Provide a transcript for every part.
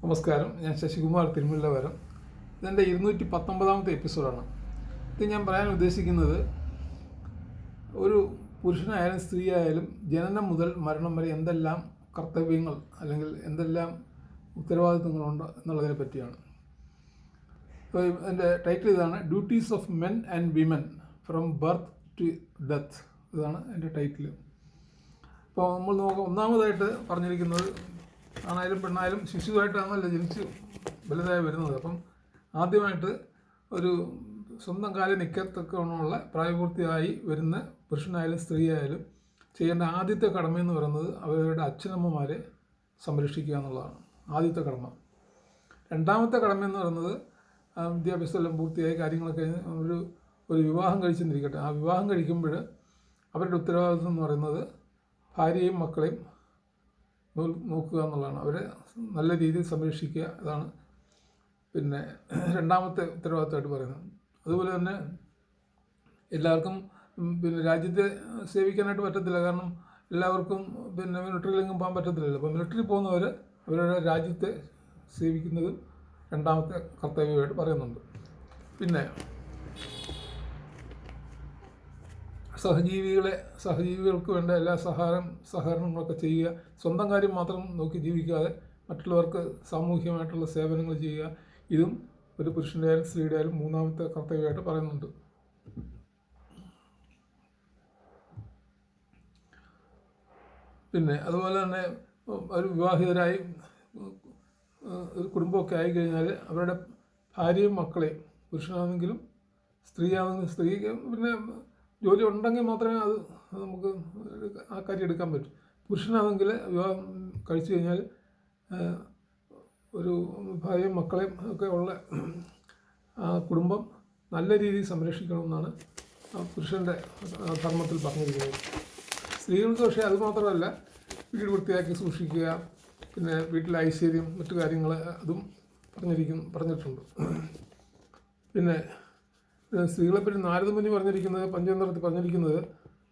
നമസ്കാരം, ഞാൻ ശശികുമാർ തിരുമുല്ലവരം. ഇതെൻ്റെ 219ാമത്തെ എപ്പിസോഡാണ്. ഇത് ഞാൻ പറയാൻ ഉദ്ദേശിക്കുന്നത്, ഒരു പുരുഷനായാലും സ്ത്രീയായാലും ജനനം മുതൽ മരണം വരെ എന്തെല്ലാം കർത്തവ്യങ്ങൾ അല്ലെങ്കിൽ എന്തെല്ലാം ഉത്തരവാദിത്വങ്ങളുണ്ട് എന്നുള്ളതിനെ പറ്റിയാണ്. അപ്പോൾ എൻ്റെ ടൈറ്റിൽ ഇതാണ്: duties of men and women from birth to death. ഇതാണ് എൻ്റെ ടൈറ്റിൽ. അപ്പോൾ നമ്മൾ ഒന്നാമതായിട്ട് പറഞ്ഞിരിക്കുന്നത്, ആണായാലും പെണ്ണായാലും ശിശുവായിട്ടാണല്ലോ ജനിച്ച് വലുതായി വരുന്നത്. അപ്പം ആദ്യമായിട്ട് ഒരു സ്വന്തം കാലിൽ നിൽക്കത്തക്കവണ്ണമുള്ള പ്രായപൂർത്തിയായി വരുന്ന പുരുഷനായാലും സ്ത്രീയായാലും ചെയ്യേണ്ട ആദ്യത്തെ കടമയെന്ന് പറയുന്നത് അവരുടെ അച്ഛനമ്മമാരെ സംരക്ഷിക്കുക എന്നുള്ളതാണ് ആദ്യത്തെ കടമ. രണ്ടാമത്തെ കടമയെന്ന് പറയുന്നത് വിദ്യാഭ്യാസമെല്ലാം പൂർത്തിയായി കാര്യങ്ങളൊക്കെ ഒരു വിവാഹം കഴിച്ചെന്നിരിക്കട്ടെ, ആ വിവാഹം കഴിക്കുമ്പോൾ അവരുടെ ഉത്തരവാദിത്വം എന്ന് പറയുന്നത് ഭാര്യയും മക്കളെയും നോക്കുക എന്നുള്ളതാണ്. അവരെ നല്ല രീതിയിൽ സംരക്ഷിക്കുക. ഇതാണ് പിന്നെ രണ്ടാമത്തെ ഉത്തരവാദിത്തമായിട്ട് പറയുന്നത്. അതുപോലെ തന്നെ എല്ലാവർക്കും രാജ്യത്തെ സേവിക്കാനായിട്ട് പറ്റത്തില്ല. കാരണം എല്ലാവർക്കും മിലിറ്ററിയിലെങ്കിലും പോകാൻ പറ്റത്തില്ലല്ലോ. അപ്പോൾ മിലിറ്ററി പോകുന്നവർ അവരുടെ രാജ്യത്തെ സേവിക്കുന്നത് രണ്ടാമത്തെ കർത്തവ്യമായിട്ട് പറയുന്നുണ്ട്. പിന്നെ സഹജീവികൾക്ക് വേണ്ട എല്ലാ സഹകരണങ്ങളൊക്കെ ചെയ്യുക. സ്വന്തം കാര്യം മാത്രം നോക്കി ജീവിക്കാതെ മറ്റുള്ളവർക്ക് സാമൂഹികമായിട്ടുള്ള സേവനങ്ങൾ ചെയ്യുക. ഇതും ഒരു പുരുഷൻ്റെ ആയാലും സ്ത്രീയുടെ ആയാലും മൂന്നാമത്തെ കർത്തവ്യമായിട്ട് പറയുന്നുണ്ട്. പിന്നെ അതുപോലെ തന്നെ ഒരു വിവാഹിതരായി ഒരു കുടുംബമൊക്കെ ആയിക്കഴിഞ്ഞാൽ അവരുടെ ഭാര്യയും മക്കളെയും, പുരുഷനാണെങ്കിലും സ്ത്രീയാണെങ്കിലും സ്ത്രീക്ക് പിന്നെ ജോലി ഉണ്ടെങ്കിൽ മാത്രമേ അത് നമുക്ക് ആ കാര്യം എടുക്കാൻ പറ്റൂ. പുരുഷനാണെങ്കിൽ വിവാഹം കഴിച്ചു കഴിഞ്ഞാൽ ഒരു ഭാര്യയും മക്കളെയും ഒക്കെ ഉള്ള കുടുംബം നല്ല രീതിയിൽ സംരക്ഷിക്കണമെന്നാണ് പുരുഷൻ്റെ ധർമ്മത്തിൽ പറഞ്ഞിരിക്കുന്നത്. സ്ത്രീകൾക്ക് പക്ഷേ അതുമാത്രമല്ല, വീട് വൃത്തിയാക്കി സൂക്ഷിക്കുക, പിന്നെ വീട്ടിലെ ഐശ്വര്യം, മറ്റു കാര്യങ്ങൾ അതും പറഞ്ഞിട്ടുണ്ട്. പിന്നെ സ്ത്രീകളെപ്പറ്റി നാരദമുനി പറഞ്ഞിരിക്കുന്നത്, പഞ്ചതന്ത്രത്തിൽ പറഞ്ഞിരിക്കുന്നത്,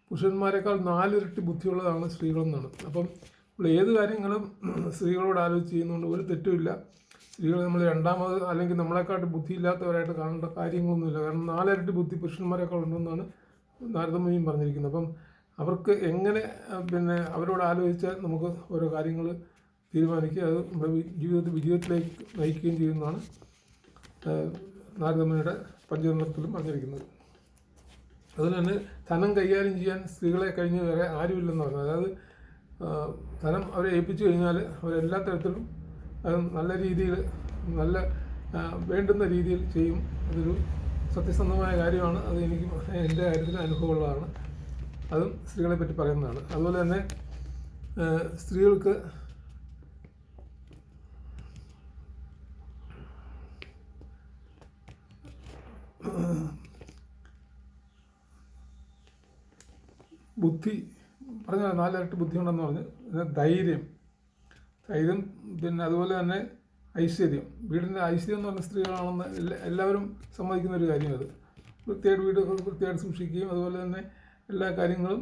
പുരുഷന്മാരെക്കാൾ 4 ഇരട്ടി ബുദ്ധിയുള്ളതാണ് സ്ത്രീകളെന്നാണ്. അപ്പം നമ്മൾ ഏത് കാര്യങ്ങളും സ്ത്രീകളോട് ആലോചിച്ച് ചെയ്യുന്നതുകൊണ്ട് ഒരു തെറ്റുമില്ല. സ്ത്രീകളെ നമ്മൾ രണ്ടാമത് അല്ലെങ്കിൽ നമ്മളെക്കാട്ട് ബുദ്ധിയില്ലാത്തവരായിട്ട് കാണേണ്ട കാര്യങ്ങളൊന്നുമില്ല. കാരണം 4 ഇരട്ടി ബുദ്ധി പുരുഷന്മാരെക്കാൾ ഉണ്ടെന്നാണ് നാരദമുനിയും പറഞ്ഞിരിക്കുന്നത്. അപ്പം അവർക്ക് എങ്ങനെ അവരോട് ആലോചിച്ചാൽ നമുക്ക് ഓരോ കാര്യങ്ങൾ തീരുമാനിക്കുക, അത് നമ്മുടെ വിജയത്തിലേക്ക് നയിക്കുകയും ചെയ്യുന്നതാണ് നാരദമുനിയുടെ പഞ്ചതന്ത്രത്തിലും പറഞ്ഞിരിക്കുന്നത്. അതുപോലെ തന്നെ ധനം കൈകാര്യം ചെയ്യാൻ സ്ത്രീകളെ കഴിഞ്ഞ് വേറെ ആരുമില്ലെന്ന് പറഞ്ഞത്. അതായത് ധനം അവരെ ഏൽപ്പിച്ചു കഴിഞ്ഞാൽ അവരെല്ലാ തരത്തിലും അത് നല്ല രീതിയിൽ വേണ്ടുന്ന രീതിയിൽ ചെയ്യും. അതൊരു സത്യസന്ധമായ കാര്യമാണ്. അത് എനിക്ക് എൻ്റെ കാര്യത്തിൽ അനുഭവമുള്ളതാണ്. അതും സ്ത്രീകളെ പറ്റി പറയുന്നതാണ്. അതുപോലെ തന്നെ സ്ത്രീകൾക്ക് ബുദ്ധി പറഞ്ഞ 4 ഇരട്ടി ബുദ്ധിയുണ്ടെന്ന് പറഞ്ഞ് ധൈര്യം, പിന്നെ അതുപോലെ തന്നെ ഐശ്വര്യം. വീടിൻ്റെ ഐശ്വര്യം എന്ന് പറഞ്ഞ സ്ത്രീകളാണെന്ന് എല്ലാവരും സമ്മതിക്കുന്ന ഒരു കാര്യം. അത് വീട് വൃത്തിയായിട്ട് സൂക്ഷിക്കുകയും അതുപോലെ തന്നെ എല്ലാ കാര്യങ്ങളും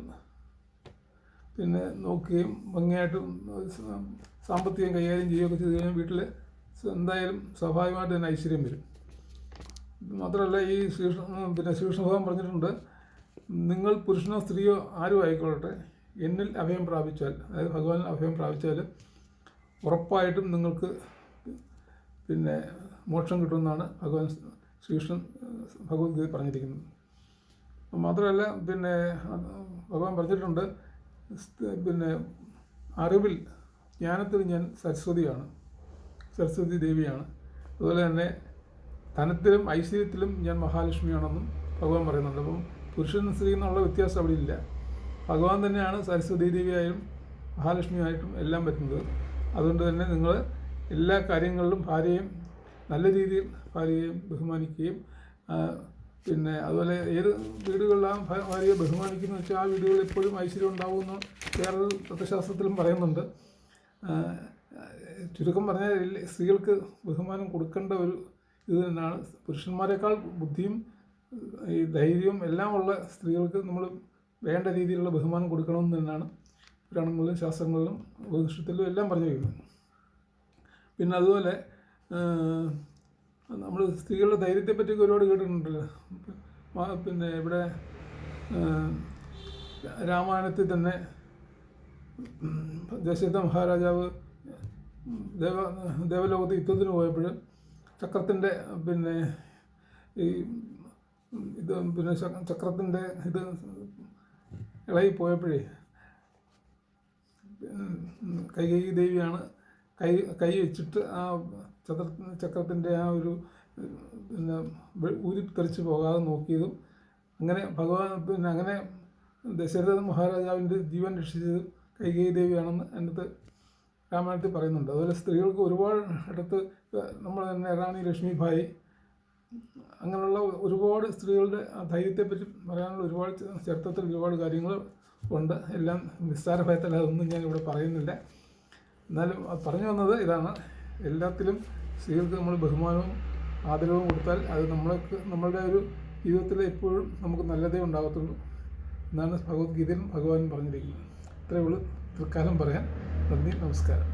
പിന്നെ നോക്കുകയും ഭംഗിയായിട്ട് സാമ്പത്തികം കൈകാര്യം ചെയ്യുകയൊക്കെ ചെയ്ത് കഴിഞ്ഞാൽ വീട്ടിൽ എന്തായാലും സ്വാഭാവികമായിട്ട് തന്നെ ഐശ്വര്യം വരും. മാത്രമല്ല ഈ ശ്രീകൃഷ്ണഭഗവാൻ പറഞ്ഞിട്ടുണ്ട്, നിങ്ങൾ പുരുഷനോ സ്ത്രീയോ ആരും ആയിക്കൊള്ളട്ടെ, എന്നിൽ അഭയം പ്രാപിച്ചാൽ, അതായത് ഭഗവാനിൽ അഭയം പ്രാപിച്ചാൽ ഉറപ്പായിട്ടും നിങ്ങൾക്ക് പിന്നെ മോക്ഷം കിട്ടുമെന്നാണ് ശ്രീകൃഷ്ണൻ ഭഗവത്ഗീത പറഞ്ഞിരിക്കുന്നത്. മാത്രമല്ല പിന്നെ ഭഗവാൻ പറഞ്ഞിട്ടുണ്ട്, പിന്നെ അറിവിൽ ജ്ഞാനത്തിൽ ഞാൻ സരസ്വതി ദേവിയാണ്. അതുപോലെ തന്നെ ധനത്തിലും ഐശ്വര്യത്തിലും ഞാൻ മഹാലക്ഷ്മിയാണെന്നും ഭഗവാൻ പറയുന്നുണ്ട്. അപ്പം പുരുഷനും സ്ത്രീ എന്നുള്ള വ്യത്യാസം അവിടെ ഇല്ല. ഭഗവാൻ തന്നെയാണ് സരസ്വതി ദേവിയായും മഹാലക്ഷ്മിയായിട്ടും എല്ലാം പറ്റുന്നത്. അതുകൊണ്ട് തന്നെ നിങ്ങൾ എല്ലാ കാര്യങ്ങളിലും നല്ല രീതിയിൽ ഭാര്യയെയും ബഹുമാനിക്കുകയും, പിന്നെ അതുപോലെ ഏത് വീടുകളിലാണ് ഭാര്യയെ ബഹുമാനിക്കുന്ന വെച്ചാൽ ആ വീടുകളിൽ എപ്പോഴും ഐശ്വര്യം ഉണ്ടാകുമെന്ന് വേറൊരു തത്വശാസ്ത്രത്തിലും പറയുന്നുണ്ട്. ചുരുക്കം പറഞ്ഞാൽ സ്ത്രീകൾക്ക് ബഹുമാനം കൊടുക്കേണ്ട ഒരു ഇത് തന്നെയാണ്. പുരുഷന്മാരെക്കാൾ ബുദ്ധിയും ഈ ധൈര്യവും എല്ലാം ഉള്ള സ്ത്രീകൾക്ക് നമ്മൾ വേണ്ട രീതിയിലുള്ള ബഹുമാനം കൊടുക്കണമെന്ന് തന്നെയാണ് പുരാണങ്ങളിലും ശാസ്ത്രങ്ങളിലും ഉപനിഷത്തിലും എല്ലാം പറഞ്ഞിരിക്കുന്നത്. പിന്നെ അതുപോലെ നമ്മൾ സ്ത്രീകളുടെ ധൈര്യത്തെപ്പറ്റിയൊക്കെ ഒരുപാട് കേട്ടിട്ടുണ്ടല്ലോ. പിന്നെ ഇവിടെ രാമായണത്തിൽ തന്നെ ദശരഥ മഹാരാജാവ് ദേവലോകത്ത് യുദ്ധത്തിന് പോയപ്പോൾ ചക്രത്തിൻ്റെ പിന്നെ ചക്രത്തിൻ്റെ ഇളകി പോയപ്പോഴേ കൈകേയി ദേവിയാണ് കൈ വെച്ചിട്ട് ആ ചക്രത്തിൻ്റെ ആ ഒരു ഊരിത്തെറിച്ച് പോകാതെ നോക്കിയതും അങ്ങനെ അങ്ങനെ ദശരഥ മഹാരാജാവിൻ്റെ ജീവൻ രക്ഷിച്ചത് കൈകേയി ദേവിയാണെന്ന് അതിനകത്ത് രാമായണത്തിൽ പറയുന്നുണ്ട്. അതുപോലെ സ്ത്രീകൾക്ക് ഒരുപാട് ഇടത്ത് നമ്മൾ തന്നെ റാണി ലക്ഷ്മിഭായി അങ്ങനെയുള്ള ഒരുപാട് സ്ത്രീകളുടെ ധൈര്യത്തെപ്പറ്റി പറയാനുള്ള ഒരുപാട് ചരിത്രത്തിൽ ഒരുപാട് കാര്യങ്ങൾ ഉണ്ട്. എല്ലാം നിസ്സാര ഭയത്തിൽ അതൊന്നും ഞാനിവിടെ പറയുന്നില്ല. എന്നാലും പറഞ്ഞു വന്നത് ഇതാണ്, എല്ലാത്തിലും സ്ത്രീകൾക്ക് നമ്മൾ ബഹുമാനവും ആദരവും കൊടുത്താൽ അത് നമ്മളുടെ ഒരു ജീവിതത്തിൽ എപ്പോഴും നമുക്ക് നല്ലതേ ഉണ്ടാകത്തുള്ളൂ എന്നാണ് ഭഗവത്ഗീതയിലും ഭഗവാനും പറഞ്ഞിരിക്കുന്നത്. ഇത്രയേ ഉള്ളൂ തൽക്കാലം പറയാൻ. നന്ദി, നമസ്കാരം.